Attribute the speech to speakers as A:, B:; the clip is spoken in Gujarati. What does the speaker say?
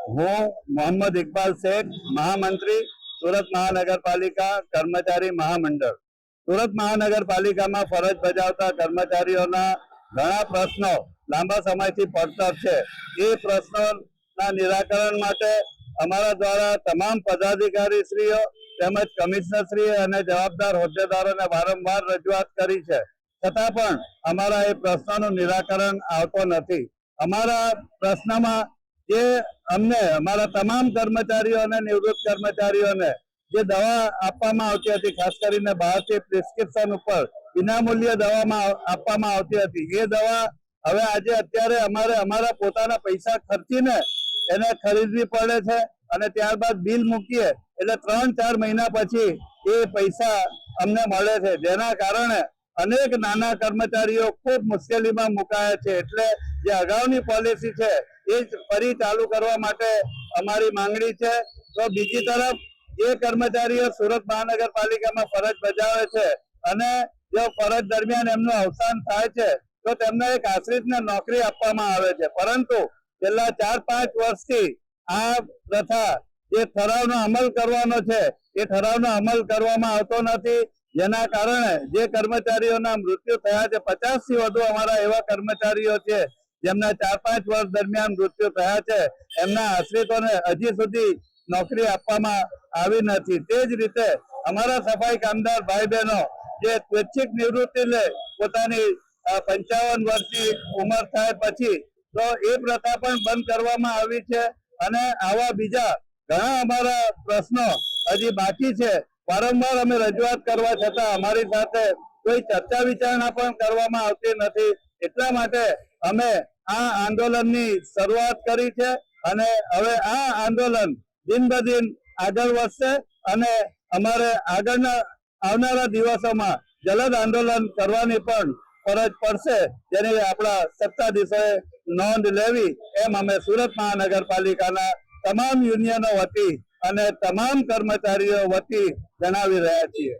A: હું મોહમ્મદ ઇકબાલ શેખ, મહામંત્રી, સુરત મહાનગરપાલિકા કર્મચારી મહામંડળ. સુરત મહાનગરપાલિકામાં ફરજ બજાવતા કર્મચારીઓના ઘણા પ્રશ્નો લાંબા સમયથી પડતર છે. એ પ્રશ્નોના નિરાકરણ માટે અમારા દ્વારા તમામ પદાધિકારીશ્રીઓ તેમજ કમિશનરશ્રી અને જવાબદાર હોદ્દેદારોને વારંવાર રજૂઆત કરી છે, છતાં પણ અમારા એ પ્રશ્નોનું નિરાકરણ આવતો નથી. અમારા પ્રશ્નમાં જે અમને અમારા તમામ કર્મચારીઓ અને નિવૃત્ત કર્મચારીઓને જે દવા આપવામાં આવતી હતી, ખાસ કરીને બહારથી પ્રિસ્ક્રિપ્શન ઉપર વિનામૂલ્ય દવામાં આપવામાં આવતી હતી, એ દવા હવે આજે અત્યારે અમારે અમારા પોતાના પૈસા ખર્ચીને એને ખરીદવી પડે છે અને ત્યારબાદ બિલ મૂકીએ એટલે 3-4 મહિના પછી એ પૈસા અમને મળે છે, જેના કારણે અનેક નાના કર્મચારીઓ ખૂબ મુશ્કેલીમાં મુકાયા છે. એટલે જે અગાઉની પોલિસી છે એ જ ફરી ચાલુ કરવા માટે અમારી માંગણી છે. તો બીજી તરફ જે કર્મચારીઓ સુરત મહાનગરપાલિકામાં ફરજ બજાવે છે અને જો ફરજ દરમિયાન એમનું અવસાન થાય છે તો તેમને એક આશ્રિતને નોકરી આપવામાં આવે છે, પરંતુ છેલ્લા 4-5 વર્ષથી આ પ્રથા જે ઠરાવનો અમલ કરવાનો છે એ ઠરાવનો અમલ કરવામાં આવતો નથી, જેના કારણે જે કર્મચારીઓના મૃત્યુ થયા છે, 50 થી વધુ અમારા એવા કર્મચારીઓ છે જેમના 4-5 વર્ષ દરમિયાન મૃત્યુ થયા છે, એમના આશ્રિતોને હજી સુધી નોકરી આપવામાં આવી નથી. તે જ રીતે અમારા સફાઈ કામદાર ભાઈ બહેનો જે સ્વૈચ્છિક નિવૃત્તિ લે પોતાની 55 વર્ષની ઉંમર થાય પછી, તો એ પ્રથા પણ બંધ કરવામાં આવી છે અને આવા બીજા ઘણા અમારા પ્રશ્નો હજી બાકી છે. વારંવાર અમે રજૂઆત કરવા છતાં અમારી સાથે કોઈ ચર્ચા વિચારણા પણ કરવામાં આવતી નથી. એટલા માટે અમે આ આંદોલનની શરૂઆત કરી છે અને હવે આ આંદોલન દિન બ દિન આગળ વધશે અને અમારે આવનારા દિવસોમાં જલદ આંદોલન કરવાની પણ ફરજ પડશે, જેની આપણા સત્તાધીશોએ નોંધ લેવી એમ અમે સુરત મહાનગરપાલિકાના તમામ યુનિયનો વતી અને તમામ કર્મચારીઓ વતી જણાવી રહ્યા છીએ.